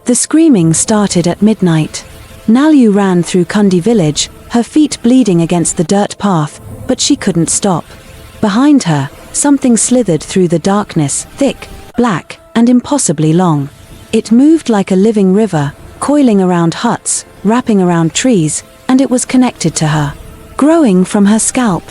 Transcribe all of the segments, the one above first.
The screaming started at midnight. Naluwe ran through Kundi village, her feet bleeding against the dirt path, but she couldn't stop. Behind her, something slithered through the darkness, thick, black, and impossibly long. It moved like a living river, coiling around huts, wrapping around trees, and it was connected to her. Growing from her scalp.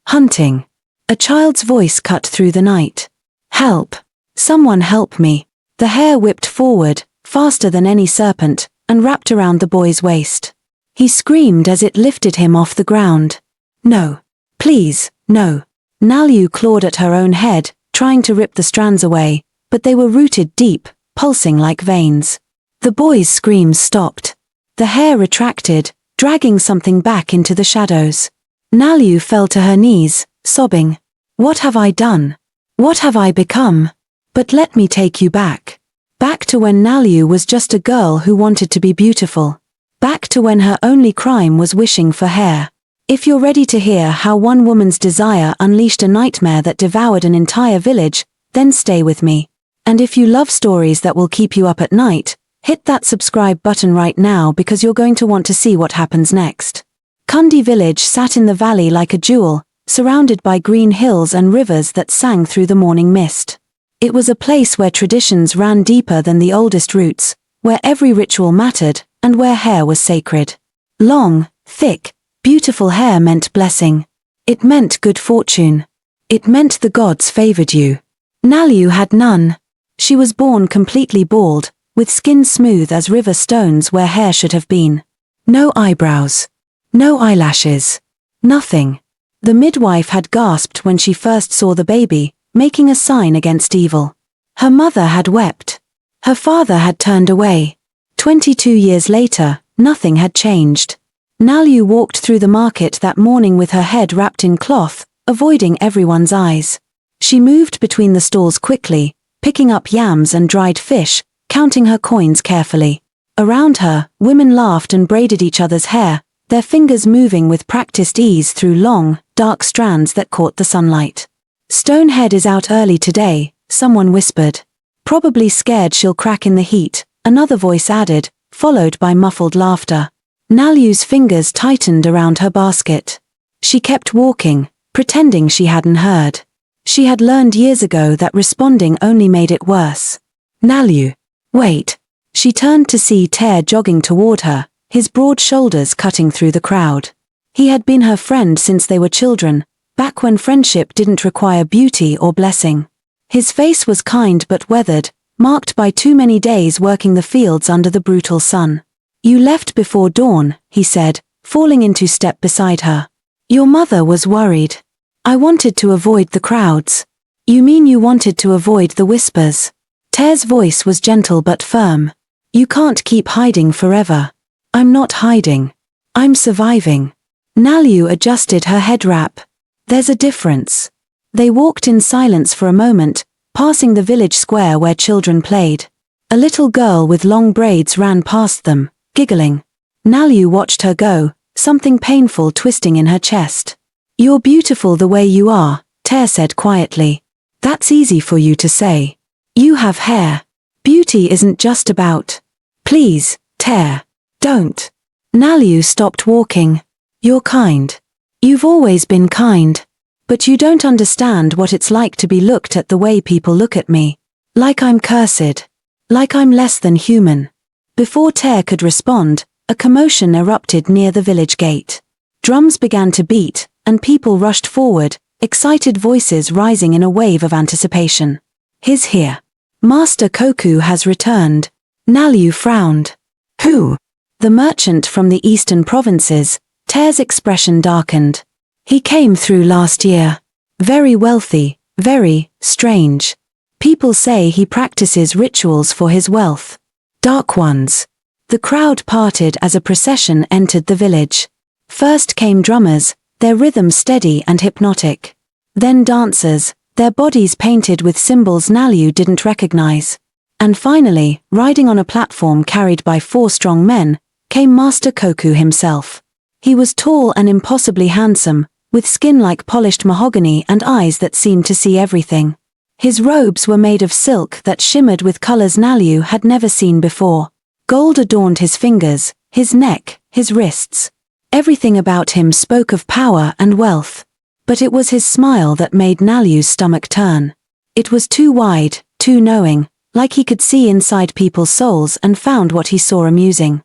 Hunting. A child's voice cut through the night. Help! Someone help me! The hair whipped forward, faster than any serpent, and wrapped around the boy's waist. He screamed as it lifted him off the ground. No. Please, no. Naluwe clawed at her own head, trying to rip the strands away, but they were rooted deep, pulsing like veins. The boy's screams stopped. The hair retracted, dragging something back into the shadows. Naluwe fell to her knees, sobbing. What have I done? What have I become? But let me take you back. Back to when Naluwe was just a girl who wanted to be beautiful. Back to when her only crime was wishing for hair. If you're ready to hear how one woman's desire unleashed a nightmare that devoured an entire village, then stay with me. And if you love stories that will keep you up at night, hit that subscribe button right now because you're going to want to see what happens next. Kundi village sat in the valley like a jewel, surrounded by green hills and rivers that sang through the morning mist. It was a place where traditions ran deeper than the oldest roots, where every ritual mattered, and where hair was sacred. Long, thick, beautiful hair meant blessing. It meant good fortune. It meant the gods favored you. Naluwe had none. She was born completely bald, with skin smooth as river stones where hair should have been. No eyebrows. No eyelashes. Nothing. The midwife had gasped when she first saw the baby, making a sign against evil. Her mother had wept. Her father had turned away. 22 years later, nothing had changed. Naluwe walked through the market that morning with her head wrapped in cloth, avoiding everyone's eyes. She moved between the stalls quickly, picking up yams and dried fish, counting her coins carefully. Around her, women laughed and braided each other's hair, their fingers moving with practiced ease through long, dark strands that caught the sunlight. Stonehead is out early today, someone whispered. Probably scared she'll crack in the heat, another voice added, followed by muffled laughter. Naluwe's fingers tightened around her basket. She kept walking, pretending she hadn't heard. She had learned years ago that responding only made it worse. Naluwe. Wait. She turned to see Tare jogging toward her, his broad shoulders cutting through the crowd. He had been her friend since they were children, back when friendship didn't require beauty or blessing. His face was kind but weathered, marked by too many days working the fields under the brutal sun. You left before dawn, he said, falling into step beside her. Your mother was worried. I wanted to avoid the crowds. You mean you wanted to avoid the whispers? Tare's voice was gentle but firm. You can't keep hiding forever. I'm not hiding. I'm surviving. Naluwe adjusted her head wrap. There's a difference. They walked in silence for a moment, passing the village square where children played. A little girl with long braids ran past them, giggling. Naluwe watched her go, something painful twisting in her chest. You're beautiful the way you are, Tare said quietly. That's easy for you to say. You have hair. Beauty isn't just about. Please, Tare. Don't. Naluwe stopped walking. You're kind. You've always been kind. But you don't understand what it's like to be looked at the way people look at me. Like I'm cursed. Like I'm less than human. Before Tare could respond, a commotion erupted near the village gate. Drums began to beat, and people rushed forward, excited voices rising in a wave of anticipation. He's here. Master Koku has returned. Naluwe frowned. Who? The merchant from the eastern provinces. Tare's expression darkened. He came through last year. Very wealthy, very strange. People say he practices rituals for his wealth. Dark ones. The crowd parted as a procession entered the village. First came drummers, their rhythm steady and hypnotic. Then dancers, their bodies painted with symbols Naluwe didn't recognize. And finally, riding on a platform carried by 4 strong men, came Master Koku himself. He was tall and impossibly handsome, with skin like polished mahogany and eyes that seemed to see everything. His robes were made of silk that shimmered with colors Naluwe had never seen before. Gold adorned his fingers, his neck, his wrists. Everything about him spoke of power and wealth. But it was his smile that made Naluwe's stomach turn. It was too wide, too knowing, like he could see inside people's souls and found what he saw amusing.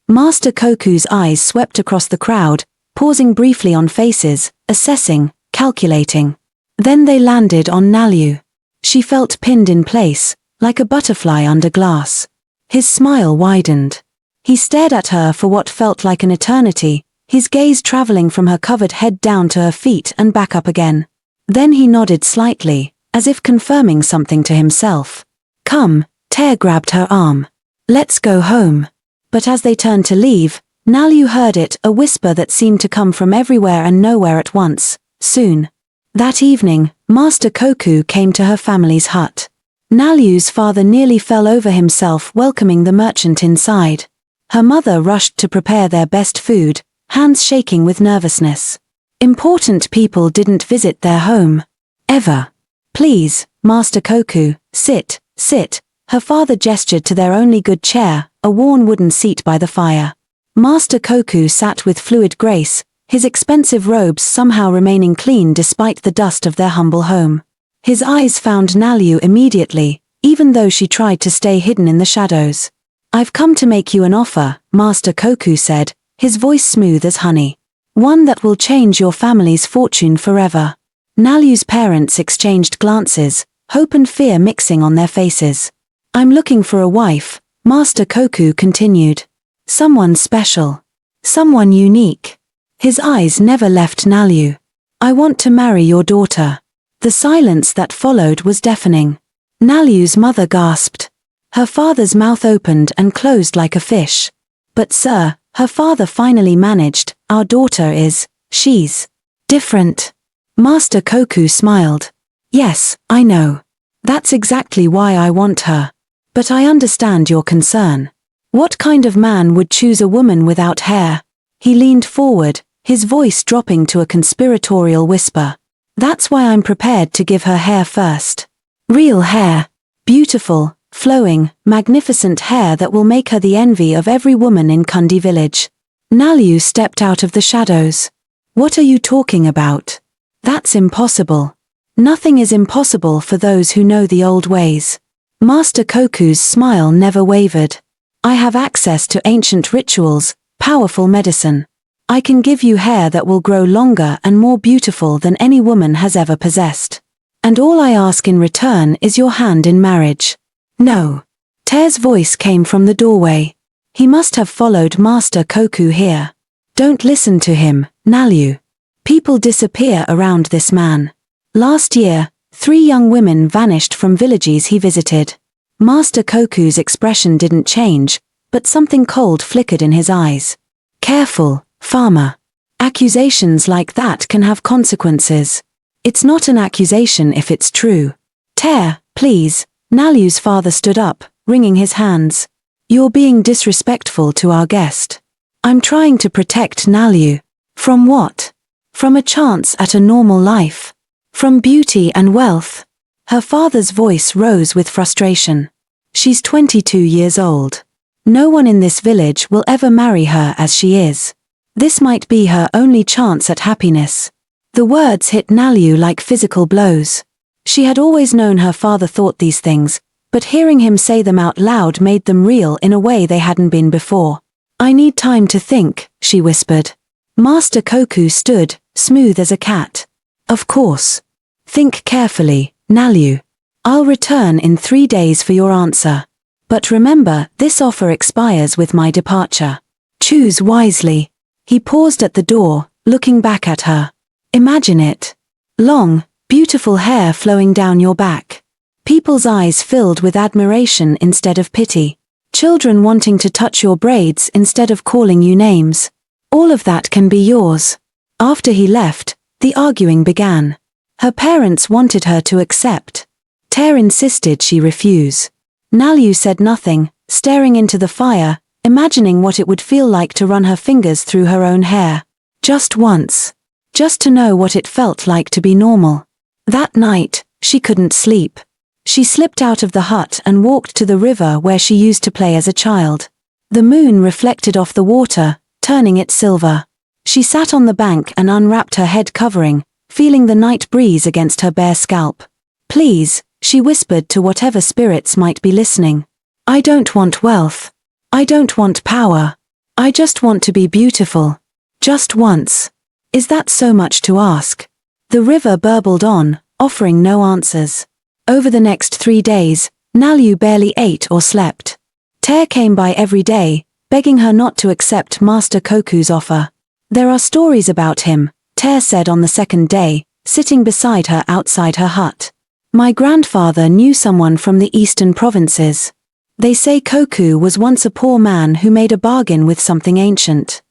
Master Koku's eyes swept across the crowd, pausing briefly on faces, assessing, calculating. Then they landed on Naluwe. She felt pinned in place, like a butterfly under glass. His smile widened. He stared at her for what felt like an eternity, his gaze traveling from her covered head down to her feet and back up again. Then he nodded slightly, as if confirming something to himself. Come, Tare grabbed her arm. Let's go home. But as they turned to leave, Naluwe heard it, a whisper that seemed to come from everywhere and nowhere at once. Soon. That evening, Master Koku came to her family's hut. Naluwe's father nearly fell over himself welcoming the merchant inside. Her mother rushed to prepare their best food, hands shaking with nervousness. Important people didn't visit their home. Ever. Please, Master Koku, sit, sit. Her father gestured to their only good chair, a worn wooden seat by the fire. Master Koku sat with fluid grace, his expensive robes somehow remaining clean despite the dust of their humble home. His eyes found Naluwe immediately, even though she tried to stay hidden in the shadows. I've come to make you an offer, Master Koku said, his voice smooth as honey. One that will change your family's fortune forever. Naluwe's parents exchanged glances, hope and fear mixing on their faces. I'm looking for a wife, Master Koku continued. Someone special. Someone unique. His eyes never left Naluwe. I want to marry your daughter. The silence that followed was deafening. Naluwe's mother gasped. Her father's mouth opened and closed like a fish. But sir, her father finally managed, our daughter is, she's different. Master Koku smiled. Yes, I know. That's exactly why I want her. But I understand your concern. What kind of man would choose a woman without hair? He leaned forward, his voice dropping to a conspiratorial whisper. That's why I'm prepared to give her hair first. Real hair. Beautiful, flowing, magnificent hair that will make her the envy of every woman in Kundi village. Naluwe stepped out of the shadows. What are you talking about? That's impossible. Nothing is impossible for those who know the old ways. Master Koku's smile never wavered. I have access to ancient rituals, powerful medicine. I can give you hair that will grow longer and more beautiful than any woman has ever possessed. And all I ask in return is your hand in marriage. No. Tare's voice came from the doorway. He must have followed Master Koku here. Don't listen to him, Naluwe. People disappear around this man. Last year, 3 young women vanished from villages he visited. Master Koku's expression didn't change, but something cold flickered in his eyes. Careful, farmer. Accusations like that can have consequences. It's not an accusation if it's true. Tare, please. Naluwe's father stood up, wringing his hands. You're being disrespectful to our guest. I'm trying to protect Naluwe. From what? From a chance at a normal life. From beauty and wealth. Her father's voice rose with frustration. She's 22 years old. No one in this village will ever marry her as she is. This might be her only chance at happiness. The words hit Naluwe like physical blows. She had always known her father thought these things, but hearing him say them out loud made them real in a way they hadn't been before. I need time to think, she whispered. Master Koku stood, smooth as a cat. Of course. Think carefully, Naluwe. I'll return in 3 days for your answer. But remember, this offer expires with my departure. Choose wisely. He paused at the door, looking back at her. Imagine it. Long, beautiful hair flowing down your back. People's eyes filled with admiration instead of pity. Children wanting to touch your braids instead of calling you names. All of that can be yours. After he left, the arguing began. Her parents wanted her to accept. Tare insisted she refuse. Naluwe said nothing, staring into the fire, imagining what it would feel like to run her fingers through her own hair. Just once. Just to know what it felt like to be normal. That night, she couldn't sleep. She slipped out of the hut and walked to the river where she used to play as a child. The moon reflected off the water, turning it silver. She sat on the bank and unwrapped her head covering, feeling the night breeze against her bare scalp. "Please," she whispered to whatever spirits might be listening. "I don't want wealth. I don't want power. I just want to be beautiful. Just once. Is that so much to ask?" The river burbled on, offering no answers. Over the next 3 days, Naluwe barely ate or slept. Tare came by every day, begging her not to accept Master Koku's offer. "There are stories about him," Tare said on the second day, sitting beside her outside her hut. "My grandfather knew someone from the eastern provinces. They say Koku was once a poor man who made a bargain with something ancient.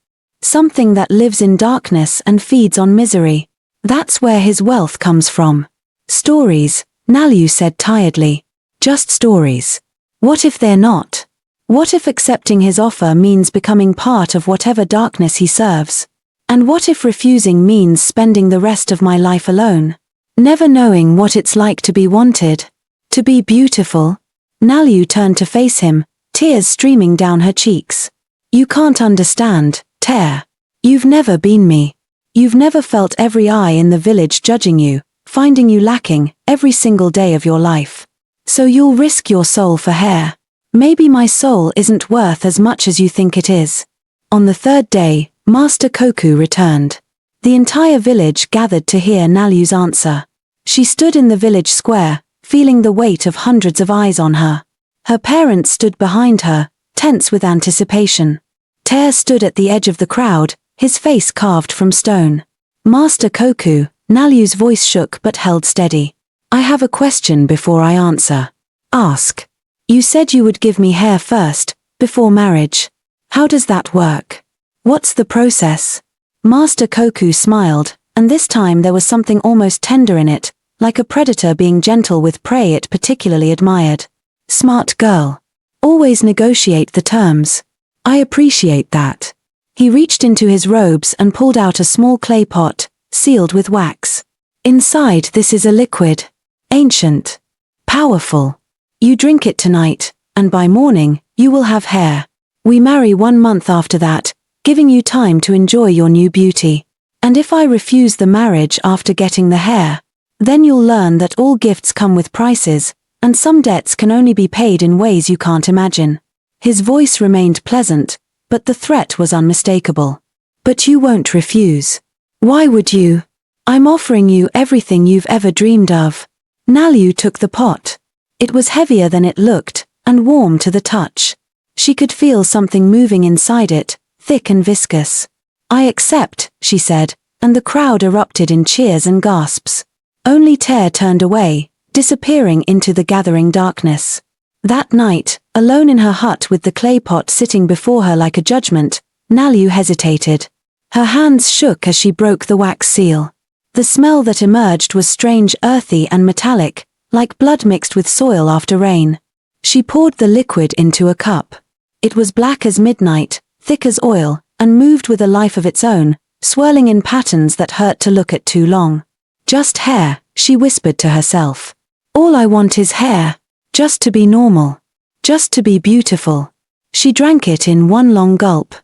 Something that lives in darkness and feeds on misery. That's where his wealth comes from." "Stories," Naluwe said tiredly. "Just stories. What if they're not? What if accepting his offer means becoming part of whatever darkness he serves? And what if refusing means spending the rest of my life alone? Never knowing what it's like to be wanted? To be beautiful?" Naluwe turned to face him, tears streaming down her cheeks. "You can't understand, Tare. You've never been me. You've never felt every eye in the village judging you, finding you lacking, every single day of your life. So you'll risk your soul for hair. Maybe my soul isn't worth as much as you think it is." On the third day, Master Koku returned. The entire village gathered to hear Naluwe's answer. She stood in the village square, feeling the weight of hundreds of eyes on her. Her parents stood behind her, tense with anticipation. Tare stood at the edge of the crowd, his face carved from stone. "Master Koku," Naluwe's voice shook but held steady. "I have a question before I answer." "Ask." "You said you would give me hair first, before marriage. How does that work? What's the process?" Master Koku smiled, and this time there was something almost tender in it, like a predator being gentle with prey it particularly admired. "Smart girl. Always negotiate the terms. I appreciate that." He reached into his robes and pulled out a small clay pot, sealed with wax. "Inside this is a liquid. Ancient. Powerful. You drink it tonight, and by morning, you will have hair. We marry 1 month after that, giving you time to enjoy your new beauty. And if I refuse the marriage after getting the hair, then you'll learn that all gifts come with prices, and some debts can only be paid in ways you can't imagine." His voice remained pleasant, but the threat was unmistakable. "But you won't refuse. Why would you? I'm offering you everything you've ever dreamed of." Naluwe took the pot. It was heavier than it looked, and warm to the touch. She could feel something moving inside it, thick and viscous. "I accept," she said, and the crowd erupted in cheers and gasps. Only Tare turned away, disappearing into the gathering darkness. That night, alone in her hut with the clay pot sitting before her like a judgment, Naluwe hesitated. Her hands shook as she broke the wax seal. The smell that emerged was strange, earthy and metallic, like blood mixed with soil after rain. She poured the liquid into a cup. It was black as midnight, thick as oil, and moved with a life of its own, swirling in patterns that hurt to look at too long. "Just hair," she whispered to herself. "All I want is hair. Just to be normal. Just to be beautiful." She drank it in one long gulp.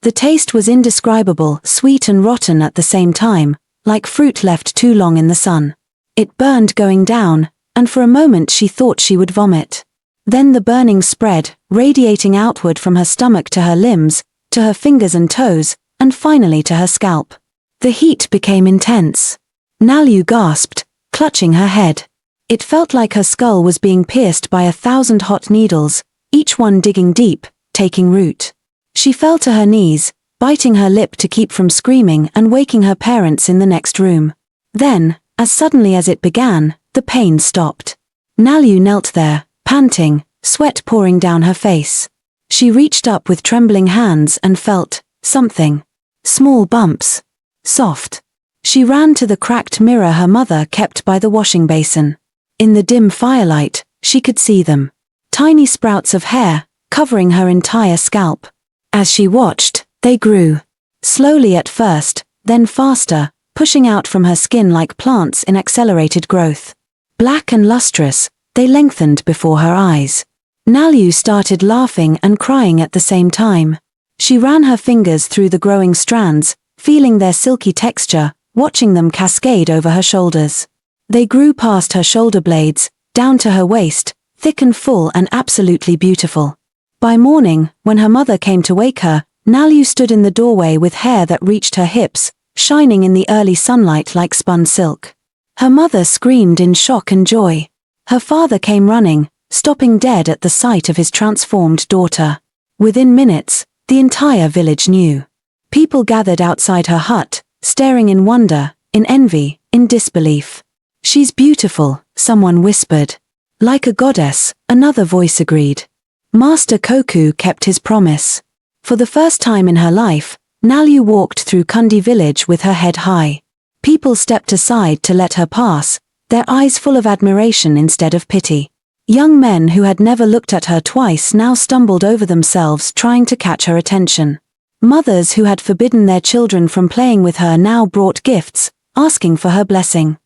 The taste was indescribable, sweet and rotten at the same time, like fruit left too long in the sun. It burned going down, and for a moment she thought she would vomit. Then the burning spread, radiating outward from her stomach to her limbs, to her fingers and toes, and finally to her scalp. The heat became intense. Naluwe gasped, clutching her head. It felt like her skull was being pierced by 1,000 hot needles, each one digging deep, taking root. She fell to her knees, biting her lip to keep from screaming and waking her parents in the next room. Then, as suddenly as it began, the pain stopped. Naluwe knelt there, panting, sweat pouring down her face. She reached up with trembling hands and felt something. Small bumps. Soft. She ran to the cracked mirror her mother kept by the washing basin. In the dim firelight, she could see them. Tiny sprouts of hair, covering her entire scalp. As she watched, they grew. Slowly at first, then faster, pushing out from her skin like plants in accelerated growth. Black and lustrous, they lengthened before her eyes. Nalu started laughing and crying at the same time. She ran her fingers through the growing strands, feeling their silky texture, watching them cascade over her shoulders. They grew past her shoulder blades, down to her waist, thick and full and absolutely beautiful. By morning, when her mother came to wake her, Nalu stood in the doorway with hair that reached her hips, shining in the early sunlight like spun silk. Her mother screamed in shock and joy. Her father came running, stopping dead at the sight of his transformed daughter. Within minutes, the entire village knew. People gathered outside her hut, staring in wonder, in envy, in disbelief. "She's beautiful," someone whispered. "Like a goddess," another voice agreed. Master Koku kept his promise. For the first time in her life, Nalu walked through Kundi village with her head high. People stepped aside to let her pass, their eyes full of admiration instead of pity. Young men who had never looked at her twice now stumbled over themselves trying to catch her attention. Mothers who had forbidden their children from playing with her now brought gifts, asking for her blessing.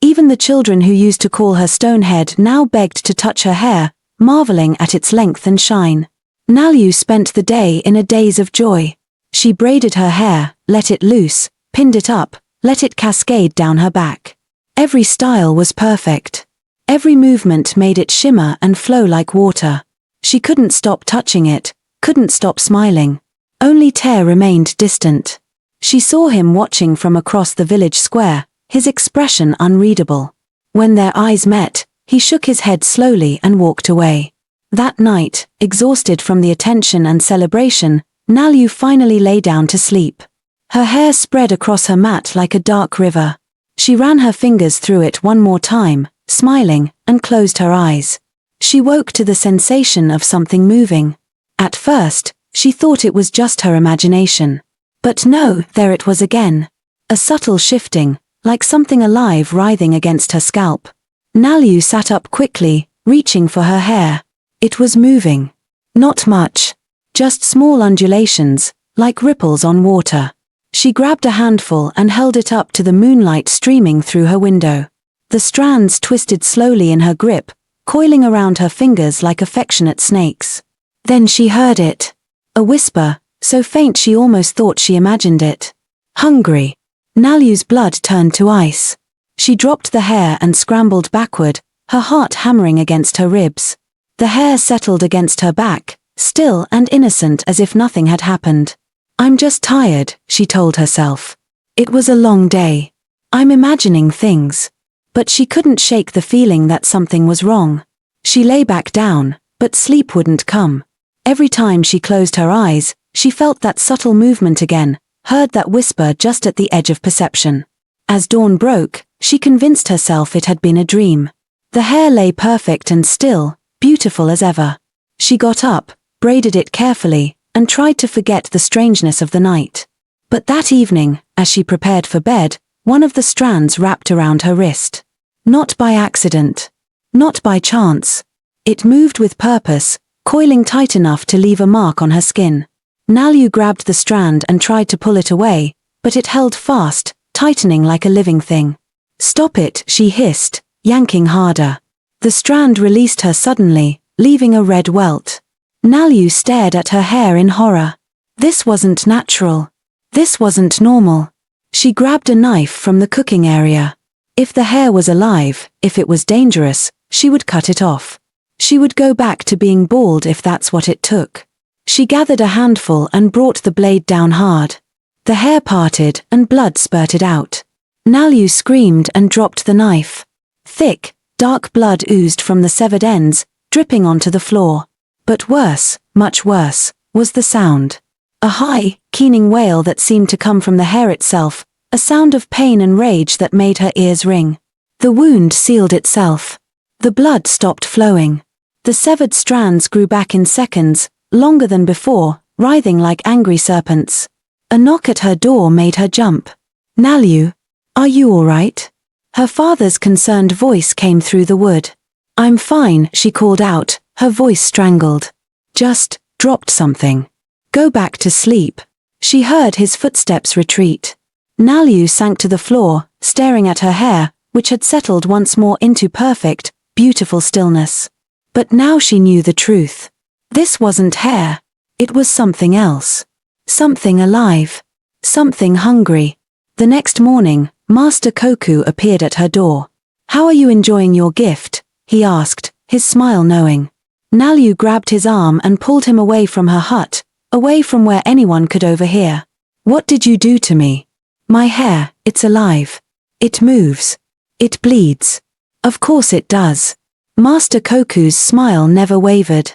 Even the children who used to call her Stonehead now begged to touch her hair, marveling at its length and shine. Nalu spent the day in a daze of joy. She braided her hair, let it loose, pinned it up, let it cascade down her back. Every style was perfect. Every movement made it shimmer and flow like water. She couldn't stop touching it, couldn't stop smiling. Only Tear remained distant. She saw him watching from across the village square, his expression unreadable. When their eyes met, he shook his head slowly and walked away. That night, exhausted from the attention and celebration, Nalu finally lay down to sleep. Her hair spread across her mat like a dark river. She ran her fingers through it one more time, smiling, and closed her eyes. She woke to the sensation of something moving. At first, she thought it was just her imagination. But no, there it was again. A subtle shifting, like something alive writhing against her scalp. Nalu sat up quickly, reaching for her hair. It was moving. Not much. Just small undulations, like ripples on water. She grabbed a handful and held it up to the moonlight streaming through her window. The strands twisted slowly in her grip, coiling around her fingers like affectionate snakes. Then she heard it. A whisper, so faint she almost thought she imagined it. "Hungry." Nalu's blood turned to ice. She dropped the hair and scrambled backward, her heart hammering against her ribs. The hair settled against her back, still and innocent as if nothing had happened. "I'm just tired," she told herself. "It was a long day. I'm imagining things." But she couldn't shake the feeling that something was wrong. She lay back down, but sleep wouldn't come. Every time she closed her eyes, she felt that subtle movement again, heard that whisper just at the edge of perception. As dawn broke, she convinced herself it had been a dream. The hair lay perfect and still, beautiful as ever. She got up, braided it carefully, and tried to forget the strangeness of the night. But that evening, as she prepared for bed, one of the strands wrapped around her wrist. Not by accident. Not by chance. It moved with purpose, coiling tight enough to leave a mark on her skin. Nalu grabbed the strand and tried to pull it away, but it held fast, tightening like a living thing. "Stop it," she hissed, yanking harder. The strand released her suddenly, leaving a red welt. Nalu stared at her hair in horror. This wasn't natural. This wasn't normal. She grabbed a knife from the cooking area. If the hair was alive, if it was dangerous, she would cut it off. She would go back to being bald if that's what it took. She gathered a handful and brought the blade down hard. The hair parted and blood spurted out. Nalu screamed and dropped the knife. Thick, dark blood oozed from the severed ends, dripping onto the floor. But worse, much worse, was the sound. A high, keening wail that seemed to come from the hair itself, a sound of pain and rage that made her ears ring. The wound sealed itself. The blood stopped flowing. The severed strands grew back in seconds, longer than before, writhing like angry serpents. A knock at her door made her jump. "Nalu, are you all right?" Her father's concerned voice came through the wood. "I'm fine," she called out, her voice strangled. "Just dropped something. Go back to sleep." She heard his footsteps retreat. Nalu sank to the floor, staring at her hair, which had settled once more into perfect, beautiful stillness. But now she knew the truth. This wasn't hair. It was something else. Something alive. Something hungry. The next morning, Master Koku appeared at her door. "How are you enjoying your gift?" he asked, his smile knowing. Naluwe grabbed his arm and pulled him away from her hut, away from where anyone could overhear. "What did you do to me?" "My hair, it's alive. It moves. It bleeds." "Of course it does." Master Koku's smile never wavered.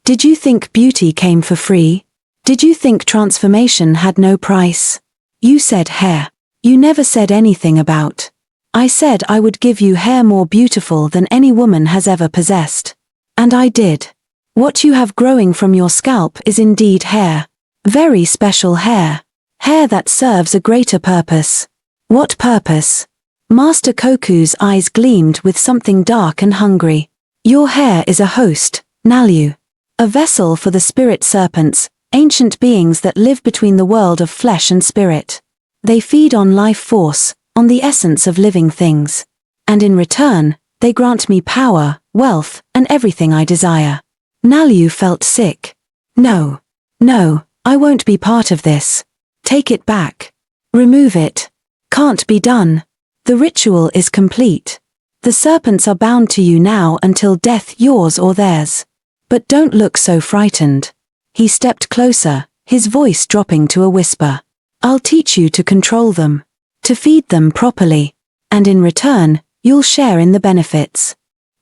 "Did you think beauty came for free? Did you think transformation had no price? You said hair. You never said anything about. I said I would give you hair more beautiful than any woman has ever possessed. And I did. What you have growing from your scalp is indeed hair. Very special hair. Hair that serves a greater purpose." "What purpose?" Master Koku's eyes gleamed with something dark and hungry. "Your hair is a host, Naluwe. A vessel for the spirit serpents, ancient beings that live between the world of flesh and spirit. They feed on life force, on the essence of living things. And in return, they grant me power, wealth, and everything I desire." Naluwe felt sick. No, I won't be part of this. Take it back. Remove it. Can't be done. The ritual is complete. The serpents are bound to you now until death, yours or theirs. But don't look so frightened. He stepped closer, his voice dropping to a whisper. "I'll teach you to control them, to feed them properly, and in return, you'll share in the benefits.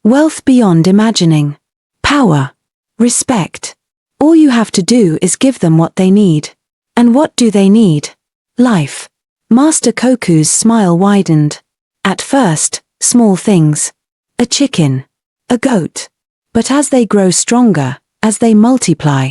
Wealth beyond imagining. Power. Respect. All you have to do is give them what they need." "And what do they need?" "Life." Master Koku's smile widened. "At first, small things. A chicken. A goat. But as they grow stronger, as they multiply."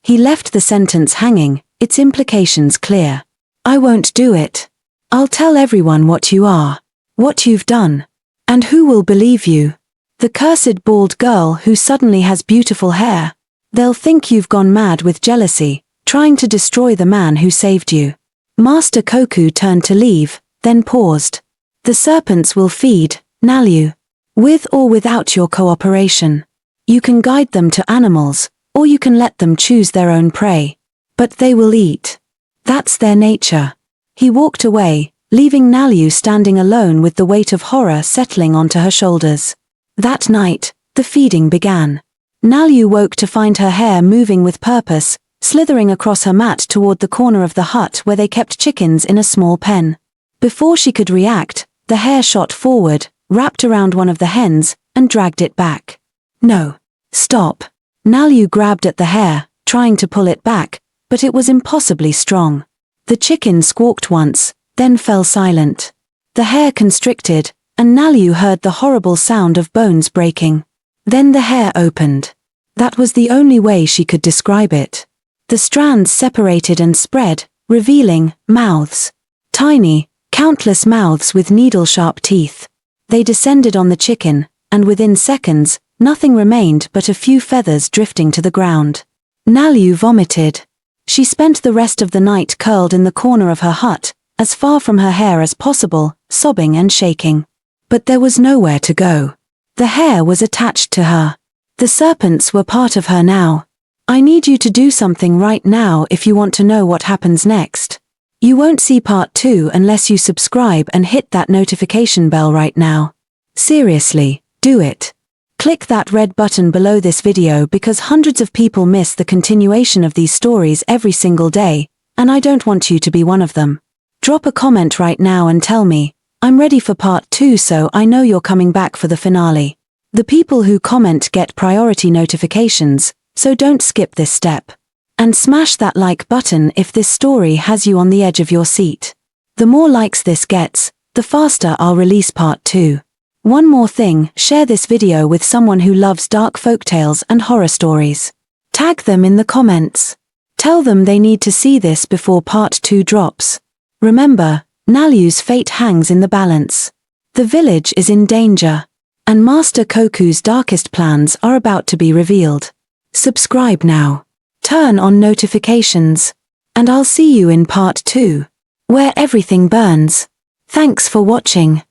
He left the sentence hanging, its implications clear. "I won't do it. I'll tell everyone what you are. What you've done. And who will believe you? The cursed bald girl who suddenly has beautiful hair. They'll think you've gone mad with jealousy, trying to destroy the man who saved you." Master Koku turned to leave, then paused. "The serpents will feed, Naluwe. With or without your cooperation. You can guide them to animals, or you can let them choose their own prey. But they will eat. That's their nature." He walked away, leaving Naluwe standing alone with the weight of horror settling onto her shoulders. That night, the feeding began. Naluwe woke to find her hair moving with purpose, slithering across her mat toward the corner of the hut where they kept chickens in a small pen. Before she could react, the hair shot forward, wrapped around one of the hens, and dragged it back. "No. Stop." Naluwe grabbed at the hair, trying to pull it back, but it was impossibly strong. The chicken squawked once, then fell silent. The hair constricted, and Naluwe heard the horrible sound of bones breaking. Then the hair opened. That was the only way she could describe it. The strands separated and spread, revealing mouths. Tiny, countless mouths with needle-sharp teeth. They descended on the chicken, and within seconds, nothing remained but a few feathers drifting to the ground. Naluwe vomited. She spent the rest of the night curled in the corner of her hut, as far from her hair as possible, sobbing and shaking. But there was nowhere to go. The hair was attached to her. The serpents were part of her now. "I need you to do something right now if you want to know what happens next. You won't see part 2 unless you subscribe and hit that notification bell right now. Seriously, do it. Click that red button below this video because hundreds of people miss the continuation of these stories every single day, and I don't want you to be one of them. Drop a comment right now and tell me, I'm ready for part 2 so I know you're coming back for the finale. The people who comment get priority notifications, so don't skip this step. And smash that like button if this story has you on the edge of your seat. The more likes this gets, the faster I'll release part 2. One more thing, share this video with someone who loves dark folktales and horror stories. Tag them in the comments. Tell them they need to see this before part 2 drops. Remember, Naluwe's fate hangs in the balance. The village is in danger. And Master Koku's darkest plans are about to be revealed. Subscribe now. Turn on notifications. And I'll see you in part 2, where everything burns. Thanks for watching.